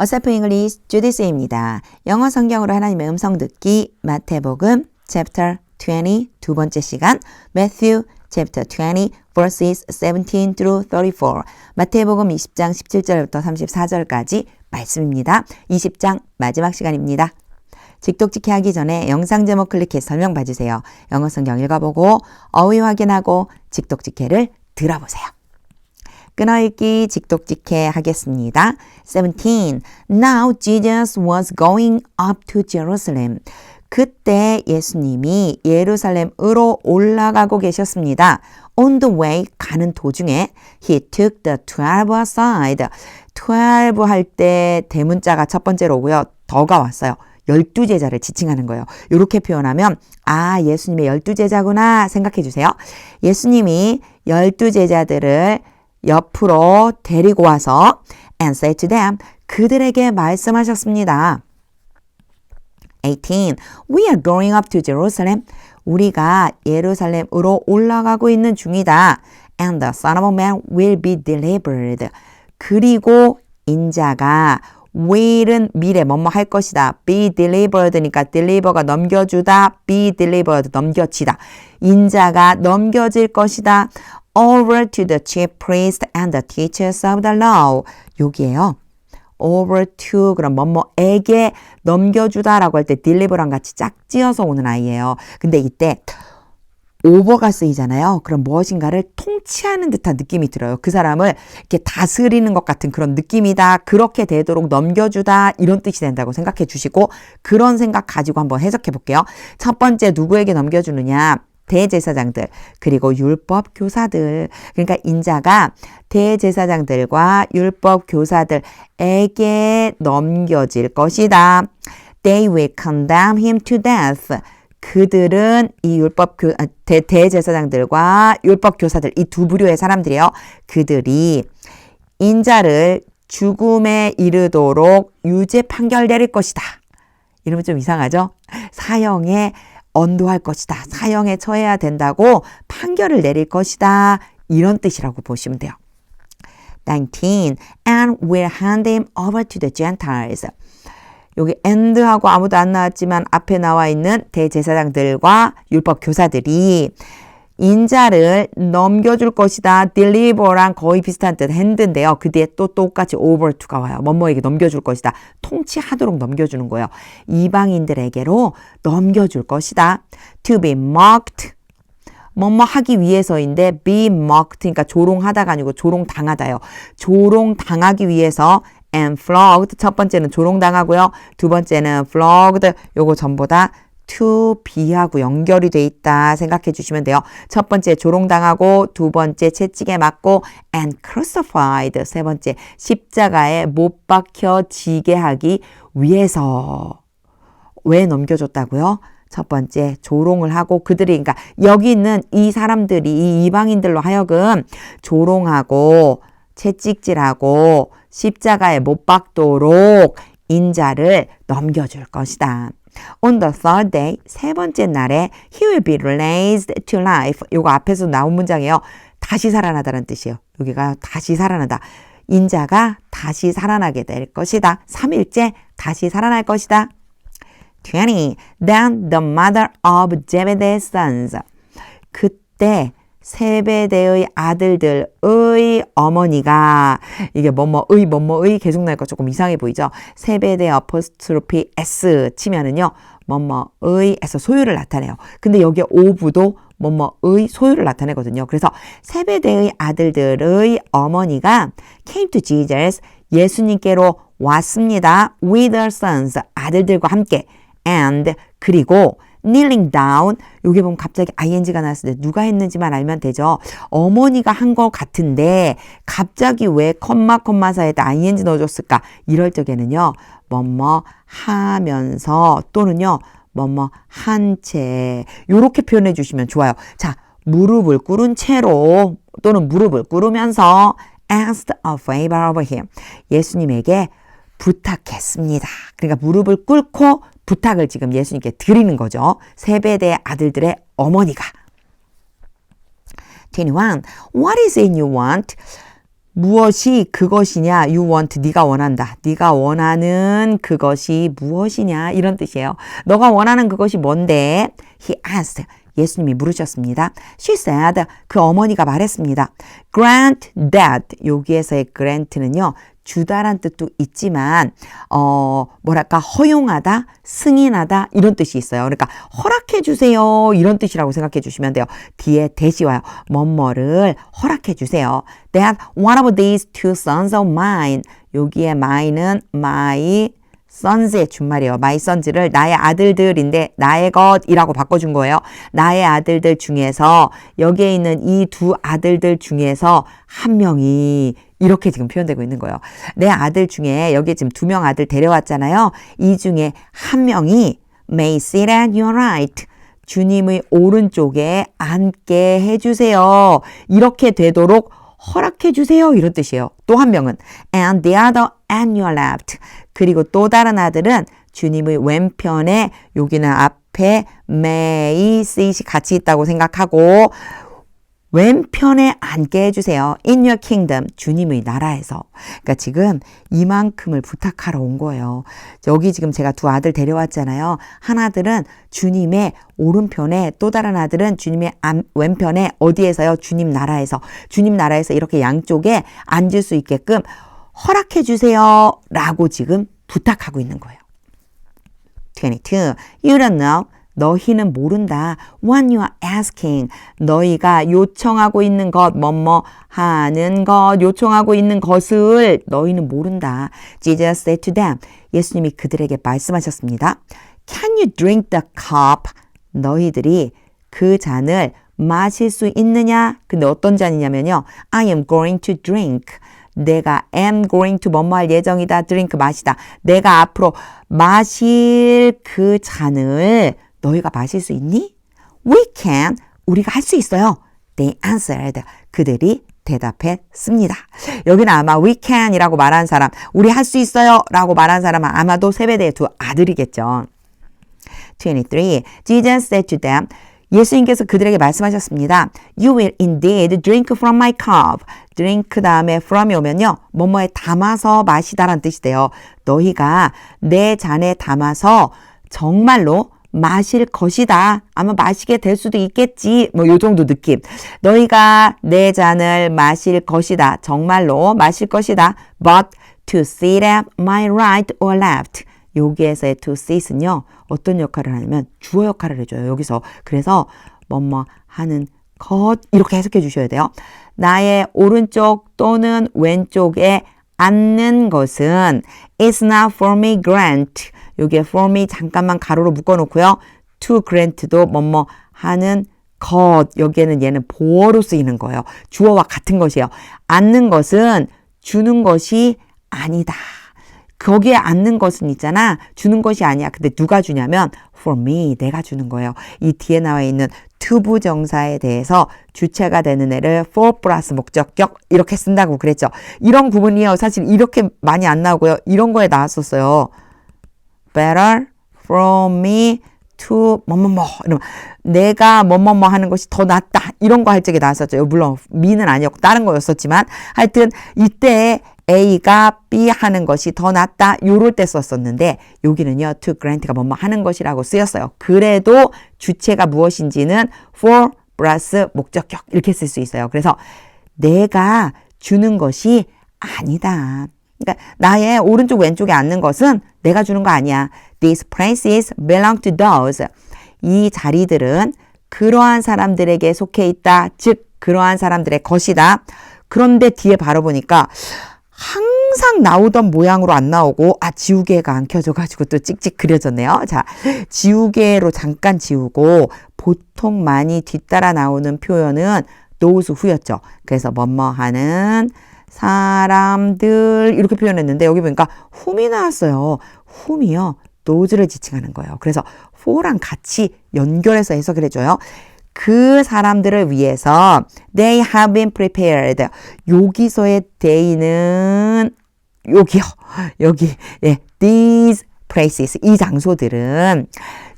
어사프 잉글리시 주디스입니다. 영어 성경으로 하나님의 음성 듣기 마태복음 chapter 20 두 번째 시간 Matthew chapter 20 verses 17 through 34 마태복음 20장 17절부터 34절까지 말씀입니다. 20장 마지막 시간입니다. 직독직해 하기 전에 영상 제목 클릭해 설명 봐주세요. 영어 성경 읽어보고 어휘 확인하고 직독직해를 들어보세요. 끊어읽기 직독직해 하겠습니다. 17. Now Jesus was going up to Jerusalem. 그때 예수님이 예루살렘으로 올라가고 계셨습니다. On the way, 가는 도중에 He took the 12 aside. 12 할 때 대문자가 첫 번째로 오고요. 더가 왔어요. 12제자를 지칭하는 거예요. 이렇게 표현하면 아, 예수님의 12제자구나 생각해 주세요. 예수님이 12제자들을 옆으로 데리고 와서 and said to them, 그들에게 말씀하셨습니다. 18. We are going up to Jerusalem. 우리가 예루살렘으로 올라가고 있는 중이다. And the Son of Man will be delivered. 그리고 인자가 will은 미래 뭐뭐 할 것이다. be delivered니까 deliver가 넘겨주다. be delivered 넘겨지다. 인자가 넘겨질 것이다. over to the chief priests and the teachers of the law. 여기에요. over to 그럼 뭐뭐에게 넘겨주다라고 할 때 deliver랑 같이 짝지어서 오는 아이예요. 근데 이때 over가 쓰이잖아요. 그럼 무엇인가를 통치하는 듯한 느낌이 들어요. 그 사람을 이렇게 다스리는 것 같은 그런 느낌이다. 그렇게 되도록 넘겨주다. 이런 뜻이 된다고 생각해 주시고 그런 생각 가지고 한번 해석해 볼게요. 첫 번째 누구에게 넘겨주느냐. 대제사장들 그리고 율법 교사들 그러니까 인자가 대제사장들과 율법 교사들에게 넘겨질 것이다. They will condemn him to death. 그들은 이 대제사장들과 율법 교사들 이 두 부류의 사람들이요. 그들이 인자를 죽음에 이르도록 유죄 판결 내릴 것이다. 이러면 좀 이상하죠? 사형에 언도할 것이다. 사형에 처해야 된다고 판결을 내릴 것이다. 이런 뜻이라고 보시면 돼요. 19. And will hand him over to the Gentiles. 여기 and하고 아무도 안 나왔지만 앞에 나와 있는 대제사장들과 율법 교사들이 인자를 넘겨줄 것이다. deliver랑 거의 비슷한 뜻 hand인데요. 그 뒤에 또 똑같이 over to가 와요. 뭐뭐에게 넘겨줄 것이다. 통치하도록 넘겨주는 거예요. 이방인들에게로 넘겨줄 것이다. to be mocked. 뭐뭐 하기 위해서인데 be mocked. 그러니까 조롱하다가 아니고 조롱당하다요. 조롱당하기 위해서 and flogged. 첫 번째는 조롱당하고요. 두 번째는 flogged. 요거 전부 다 to be하고 연결이 돼 있다 생각해 주시면 돼요. 첫 번째 조롱당하고 두 번째 채찍에 맞고 and crucified 세 번째 십자가에 못 박혀 지게 하기 위해서 왜 넘겨줬다고요? 첫 번째 조롱을 하고 그들이 그러니까 여기 있는 이 사람들이 이 이방인들로 하여금 조롱하고 채찍질하고 십자가에 못 박도록 인자를 넘겨줄 것이다. On the third day, 세 번째 날에 he will be raised to life. 요거 앞에서 나온 문장이에요. 다시 살아나다라는 뜻이에요. 여기가 다시 살아나다. 인자가 다시 살아나게 될 것이다. 3일째 다시 살아날 것이다. 20. Then the mother of Zebedee's sons. 그때 세베대의 아들들의 어머니가 이게 뭐뭐의 계속 나니까 조금 이상해 보이죠. 세베대 어퍼스트로피 S 치면은요. 뭐뭐의에서 소유를 나타내요. 근데 여기에 오브도 뭐뭐의 소유를 나타내거든요. 그래서 세베대의 아들들의 어머니가 came to Jesus 예수님께로 왔습니다. with their sons 아들들과 함께 and 그리고 kneeling down 여기 보면 갑자기 ing가 나왔을 때 누가 했는지만 알면 되죠. 어머니가 한 것 같은데 갑자기 왜 컴마 사이에다 ing 넣어줬을까? 이럴 적에는요. 뭐뭐 하면서 또는요. 뭐뭐 한 채 이렇게 표현해 주시면 좋아요. 자, 무릎을 꿇은 채로 또는 무릎을 꿇으면서 asked a favor of him 예수님에게 부탁했습니다. 그러니까 무릎을 꿇고 부탁을 지금 예수님께 드리는 거죠. 세베대 아들들의 어머니가. 21. What is it you want? 무엇이 그것이냐? You want, 네가 원한다. 네가 원하는 그것이 무엇이냐? 이런 뜻이에요. 너가 원하는 그것이 뭔데? He asked. 예수님이 물으셨습니다. She said. 그 어머니가 말했습니다. Grant that. 여기에서의 grant는요. 주다란 뜻도 있지만 뭐랄까 허용하다, 승인하다 이런 뜻이 있어요. 그러니까 허락해 주세요 이런 뜻이라고 생각해 주시면 돼요. 뒤에 대시 와요. 뭐뭐를 허락해 주세요. That one of these two sons of mine. 여기에 mine은 my sons의 준말이에요. my sons를 나의 아들들인데 나의 것이라고 바꿔준 거예요. 나의 아들들 중에서 여기에 있는 이 두 아들들 중에서 한 명이 이렇게 지금 표현되고 있는 거예요. 내 아들 중에 여기 지금 2명 아들 데려왔잖아요. 이 중에 한 명이 may sit at your right. 주님의 오른쪽에 앉게 해주세요. 이렇게 되도록 허락해 주세요. 이런 뜻이에요. 또 한 명은 and the other at your left. 그리고 또 다른 아들은 주님의 왼편에 여기는 앞에 may sit이 같이 있다고 생각하고 왼편에 앉게 해주세요. In your kingdom. 주님의 나라에서. 그러니까 지금 이만큼을 부탁하러 온 거예요. 여기 지금 제가 2 아들 데려왔잖아요. 한 아들은 주님의 오른편에 또 다른 아들은 주님의 왼편에 어디에서요? 주님 나라에서. 주님 나라에서 이렇게 양쪽에 앉을 수 있게끔 허락해 주세요. 라고 지금 부탁하고 있는 거예요. 22. You don't know. 너희는 모른다. What you are asking. 너희가 요청하고 있는 것, 뭐뭐 하는 것, 요청하고 있는 것을 너희는 모른다. Jesus said to them. 예수님이 그들에게 말씀하셨습니다. Can you drink the cup? 너희들이 그 잔을 마실 수 있느냐? 근데 어떤 잔이냐면요. I am going to drink. 내가 am going to 뭐뭐 할 예정이다. drink 마시다. 내가 앞으로 마실 그 잔을 너희가 마실 수 있니? We can. 우리가 할 수 있어요. They answered. 그들이 대답했습니다. 여기는 아마 we can 이라고 말한 사람, 우리 할 수 있어요 라고 말한 사람은 아마도 세베대의 2 아들이겠죠. 23. Jesus said to them. 예수님께서 그들에게 말씀하셨습니다. You will indeed drink from my cup. drink 다음에 from이 오면요. 뭐뭐에 담아서 마시다라는 뜻이 돼요. 너희가 내 잔에 담아서 정말로 마실 것이다. 아마 마시게 될 수도 있겠지. 뭐 요 정도 느낌. 너희가 내 잔을 마실 것이다. 정말로 마실 것이다. But to sit at my right or left. 여기에서의 to sit은요. 어떤 역할을 하냐면 주어 역할을 해줘요. 여기서. 그래서 뭐뭐 하는 것 이렇게 해석해 주셔야 돼요. 나의 오른쪽 또는 왼쪽에 앉는 것은 is not for me grant. 여기에 for me 잠깐만 가로로 묶어놓고요. to grant도 뭐뭐 하는 것. 여기에는 얘는 보어로 쓰이는 거예요. 주어와 같은 것이에요. 앉는 것은 주는 것이 아니다. 거기에 앉는 것은 있잖아. 주는 것이 아니야. 근데 누가 주냐면 for me, 내가 주는 거예요. 이 뒤에 나와 있는 투부 정사에 대해서 주체가 되는 애를 for 플러스 목적격 이렇게 쓴다고 그랬죠. 이런 구문이요. 사실 이렇게 많이 안 나오고요. 이런 거에 나왔었어요. Better for me to 뭐뭐뭐 이러면 내가 뭐뭐뭐 하는 것이 더 낫다. 이런 거 할 적에 나왔었죠. 물론 me는 아니었고 다른 거였었지만 하여튼 이때 A가 B 하는 것이 더 낫다. 요럴 때 썼었는데 여기는요. to grant가 뭐뭐 하는 것이라고 쓰였어요. 그래도 주체가 무엇인지는 for 플러스 목적격 이렇게 쓸 수 있어요. 그래서 내가 주는 것이 아니다. 그러니까 나의 오른쪽 왼쪽에 앉는 것은 내가 주는 거 아니야. These places belong to those. 이 자리들은 그러한 사람들에게 속해 있다. 즉 그러한 사람들의 것이다. 그런데 뒤에 바로 보니까 항상 나오던 모양으로 안 나오고 지우개가 안 켜져가지고 또 찍찍 그려졌네요. 자, 지우개로 잠깐 지우고 보통 많이 뒤따라 나오는 표현은 those 후였죠. 그래서 뭐뭐 하는 사람들 이렇게 표현했는데 여기 보니까 whom이 나왔어요. whom이요. those를 지칭하는 거예요. 그래서 for랑 같이 연결해서 해석을 해줘요. 그 사람들을 위해서 they have been prepared. 여기서의 they는 여기요. 여기 these places 이 장소들은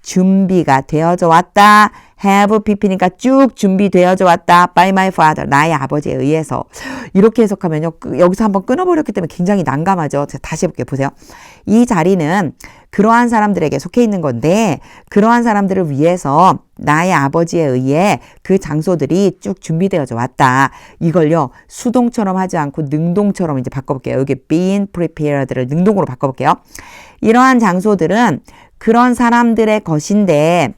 준비가 되어져 왔다. have pp니까 쭉 준비되어져 왔다. by my father, 나의 아버지에 의해서. 이렇게 해석하면요. 여기서 한번 끊어버렸기 때문에 굉장히 난감하죠. 제가 다시 해볼게요. 보세요. 이 자리는 그러한 사람들에게 속해 있는 건데 그러한 사람들을 위해서 나의 아버지에 의해 그 장소들이 쭉 준비되어져 왔다. 이걸요. 수동처럼 하지 않고 능동처럼 이제 바꿔볼게요. 여기 been prepared를 능동으로 바꿔볼게요. 이러한 장소들은 그런 사람들의 것인데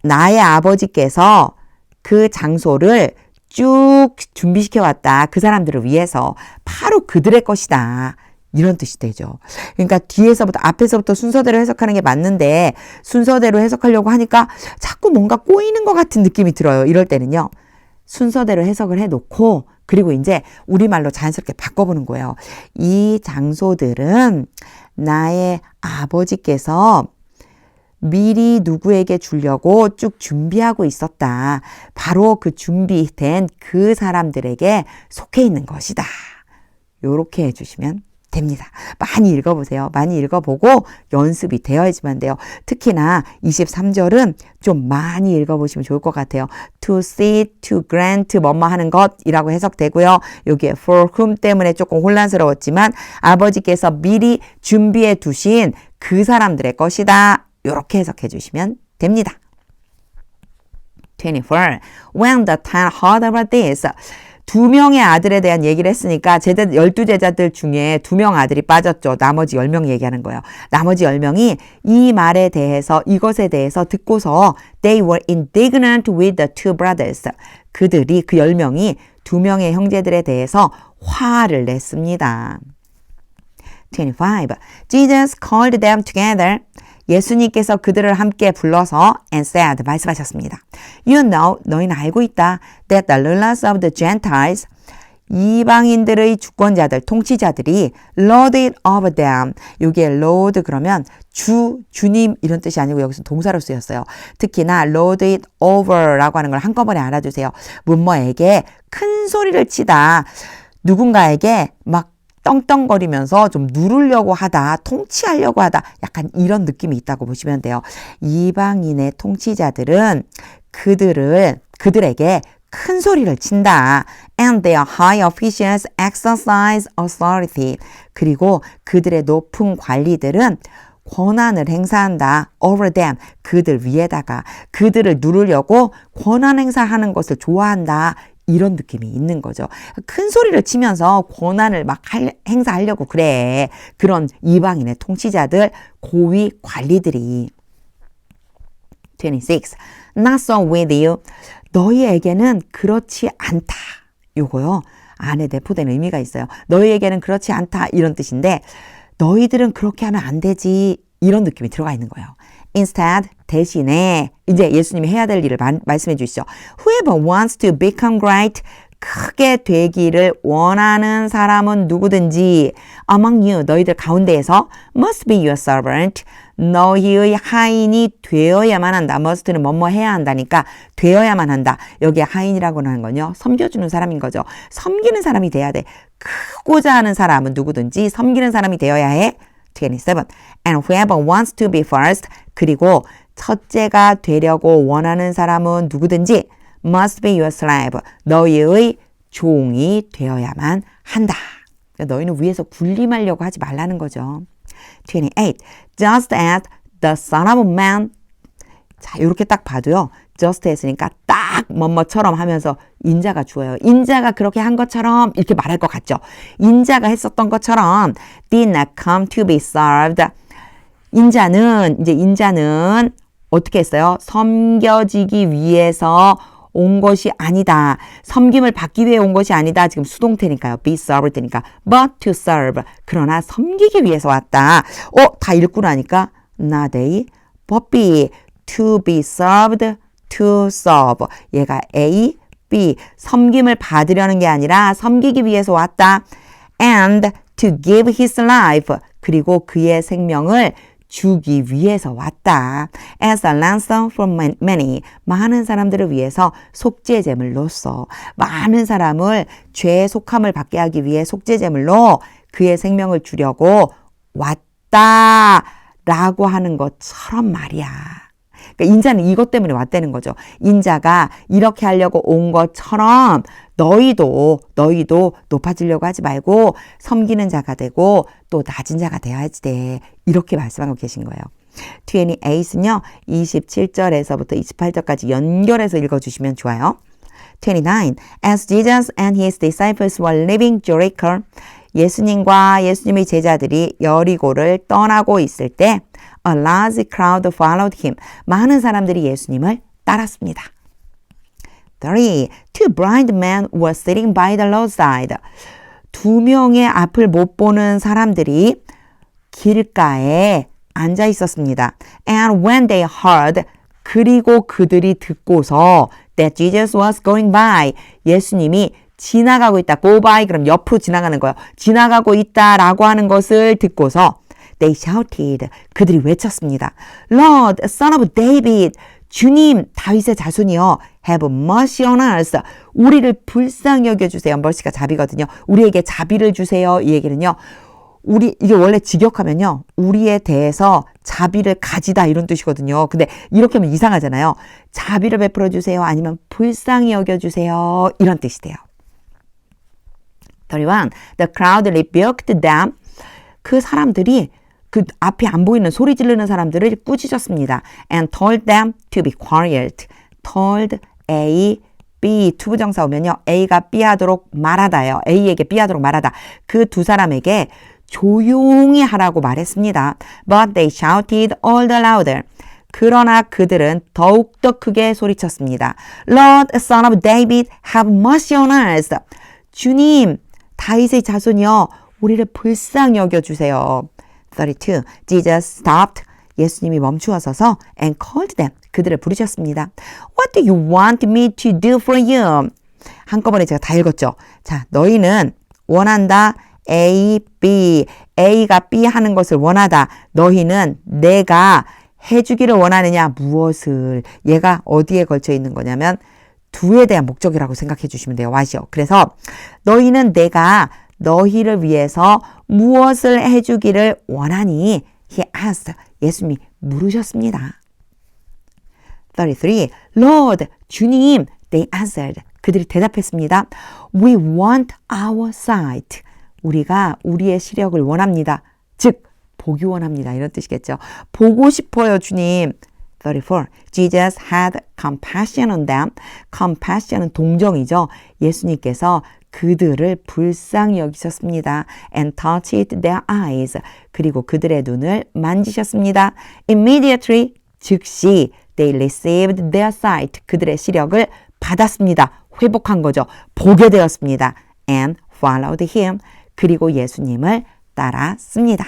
나의 아버지께서 그 장소를 쭉 준비시켜 왔다. 그 사람들을 위해서 바로 그들의 것이다. 이런 뜻이 되죠. 그러니까 뒤에서부터 앞에서부터 순서대로 해석하는 게 맞는데 순서대로 해석하려고 하니까 자꾸 뭔가 꼬이는 것 같은 느낌이 들어요. 이럴 때는요. 순서대로 해석을 해놓고 그리고 이제 우리말로 자연스럽게 바꿔보는 거예요. 이 장소들은 나의 아버지께서 미리 누구에게 주려고 쭉 준비하고 있었다. 바로 그 준비된 그 사람들에게 속해 있는 것이다. 요렇게 해주시면 됩니다. 많이 읽어보세요. 많이 읽어보고 연습이 되어야지만 돼요. 특히나 23절은 좀 많이 읽어보시면 좋을 것 같아요. to see, to grant, 뭐뭐 하는 것이라고 해석되고요. 여기에 for whom 때문에 조금 혼란스러웠지만 아버지께서 미리 준비해 두신 그 사람들의 것이다. 이렇게 해석해 주시면 됩니다. 24. When the 10 heard about this, 2명의 아들에 대한 얘기를 했으니까 12제자들 중에 2명 아들이 빠졌죠. 나머지 10명 얘기하는 거예요. 나머지 10명이 이 말에 대해서 이것에 대해서 듣고서 they were indignant with the two brothers. 그들이 그 10명이 2명의 형제들에 대해서 화를 냈습니다. 25. Jesus called them together. 예수님께서 그들을 함께 불러서 and said, 말씀하셨습니다. You know, 너희는 알고 있다. That the rulers of the Gentiles, 이방인들의 주권자들, 통치자들이 lord it over them. 여기에 lord 그러면 주님 이런 뜻이 아니고 여기서 동사로 쓰였어요. 특히나 lord it over라고 하는 걸 한꺼번에 알아주세요. 뭐뭐에게 큰 소리를 치다. 누군가에게 막 떵떵거리면서 좀 누르려고 하다, 통치하려고 하다, 약간 이런 느낌이 있다고 보시면 돼요. 이방인의 통치자들은 그들에게 큰 소리를 친다. And their high officials exercise authority. 그리고 그들의 높은 관리들은 권한을 행사한다. over them. 그들 위에다가 그들을 누르려고 권한 행사하는 것을 좋아한다. 이런 느낌이 있는 거죠. 큰 소리를 치면서 권한을 막 행사하려고 그래. 그런 이방인의 통치자들, 고위 관리들이. 26. Not so with you. 너희에게는 그렇지 않다. 요거요. 안에 내포된 의미가 있어요. 너희에게는 그렇지 않다. 이런 뜻인데 너희들은 그렇게 하면 안 되지. 이런 느낌이 들어가 있는 거예요. Instead, 대신에 이제 예수님이 해야 될 일을 말씀해 주시죠. Whoever wants to become great, 크게 되기를 원하는 사람은 누구든지 among you, 너희들 가운데에서 must be your servant, 너희의 하인이 되어야만 한다. must는 뭐뭐 해야 한다니까 되어야만 한다. 여기에 하인이라고 하는 건요. 섬겨주는 사람인 거죠. 섬기는 사람이 돼야 돼. 크고자 하는 사람은 누구든지 섬기는 사람이 되어야 해. 27. And whoever wants to be first, 그리고 첫째가 되려고 원하는 사람은 누구든지 must be your slave, 너희의 종이 되어야만 한다. 그러니까 너희는 위에서 군림하려고 하지 말라는 거죠. 28. Just as the Son of Man. 자, 이렇게 딱 봐도요. just 했으니까 딱 뭐뭐처럼 하면서 인자가 주어요. 인자가 그렇게 한 것처럼 이렇게 말할 것 같죠. 인자가 했었던 것처럼 did not come to be served. 인자는 어떻게 했어요? 섬겨지기 위해서 온 것이 아니다. 섬김을 받기 위해 온 것이 아니다. 지금 수동태니까요. be served니까. but to serve. 그러나 섬기기 위해서 왔다. 다 읽고 나니까 not A, but B. to be served, to serve. 얘가 A, B. 섬김을 받으려는 게 아니라 섬기기 위해서 왔다. and to give his life. 그리고 그의 생명을 주기 위해서 왔다. As a ransom from many. 많은 사람들을 위해서 속죄제물로서 많은 사람을 죄의 속함을 받게 하기 위해 속죄제물로 그의 생명을 주려고 왔다. 라고 하는 것처럼 말이야. 그러니까 인자는 이것 때문에 왔다는 거죠. 인자가 이렇게 하려고 온 것처럼 너희도 높아지려고 하지 말고 섬기는 자가 되고 또 낮은 자가 되어야지 돼. 이렇게 말씀하고 계신 거예요. 28은요. 27절에서부터 28절까지 연결해서 읽어주시면 좋아요. 29. As Jesus and his disciples were leaving Jericho, 예수님과 예수님의 제자들이 여리고를 떠나고 있을 때 A large crowd followed him. 많은 사람들이 예수님을 따랐습니다. 3. Two blind men were sitting by the roadside. 두 명의 앞을 못 보는 사람들이 길가에 앉아 있었습니다. And when they heard, 그리고 그들이 듣고서 that Jesus was going by, 예수님이 지나가고 있다. go by 그럼 옆으로 지나가는 거예요. 지나가고 있다라고 하는 것을 듣고서 they shouted, 그들이 외쳤습니다. Lord, son of David, 주님, 다윗의 자손이여, have mercy on us. 우리를 불쌍히 여겨주세요. mercy가 자비거든요. 우리에게 자비를 주세요. 이 얘기는요. 이게 원래 직역하면요. 우리에 대해서 자비를 가지다 이런 뜻이거든요. 근데 이렇게 하면 이상하잖아요. 자비를 베풀어 주세요. 아니면 불쌍히 여겨주세요. 이런 뜻이 돼요. 31. The crowd rebuked them. 그 사람들이 그 앞에 안 보이는 소리 지르는 사람들을 꾸짖었습니다. And told them to be quiet. told A, B 투부정사 오면요. A가 B 하도록 말하다예요. A에게 B 하도록 말하다. 그 두 사람에게 조용히 하라고 말했습니다. But they shouted all the louder. 그러나 그들은 더욱더 크게 소리쳤습니다. Lord, son of David, have mercy on us. 주님, 다윗의 자손이여, 우리를 불쌍히 여겨주세요. 32. Jesus stopped. 예수님이 멈추어서서 and called them. 그들을 부르셨습니다. What do you want me to do for you? 한꺼번에 제가 다 읽었죠. 자, 너희는 원한다. A, B. A가 B 하는 것을 원하다. 너희는 내가 해주기를 원하느냐? 무엇을? 얘가 어디에 걸쳐 있는 거냐면 두에 대한 목적이라고 생각해 주시면 돼요. what이요. 그래서 너희는 내가 너희를 위해서 무엇을 해주기를 원하니? He asked. 예수님이 물으셨습니다. 33. Lord, 주님, they answered. 그들이 대답했습니다. We want our sight. 우리가 우리의 시력을 원합니다. 즉, 보기 원합니다. 이런 뜻이겠죠. 보고 싶어요, 주님. 34. Jesus had compassion on them. compassion은 동정이죠. 예수님께서 그들을 불쌍히 여기셨습니다. And touched their eyes. 그리고 그들의 눈을 만지셨습니다. Immediately, 즉시 they received their sight. 그들의 시력을 받았습니다. 회복한 거죠. 보게 되었습니다. And followed him. 그리고 예수님을 따랐습니다.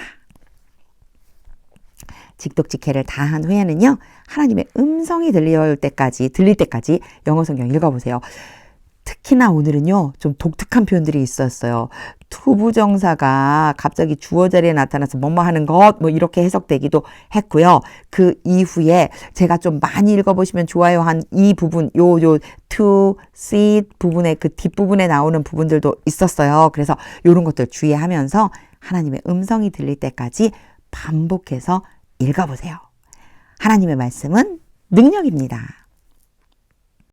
직독직해를 다 한 후에는요. 하나님의 음성이 들릴 때까지 영어 성경 읽어보세요. 특히나 오늘은요. 좀 독특한 표현들이 있었어요. 투부정사가 갑자기 주어 자리에 나타나서 뭐뭐 하는 것 뭐 이렇게 해석되기도 했고요. 그 이후에 제가 좀 많이 읽어보시면 좋아요 한 이 부분 요 to, see 부분의 그 뒷부분에 나오는 부분들도 있었어요. 그래서 이런 것들 주의하면서 하나님의 음성이 들릴 때까지 반복해서 읽어보세요. 하나님의 말씀은 능력입니다.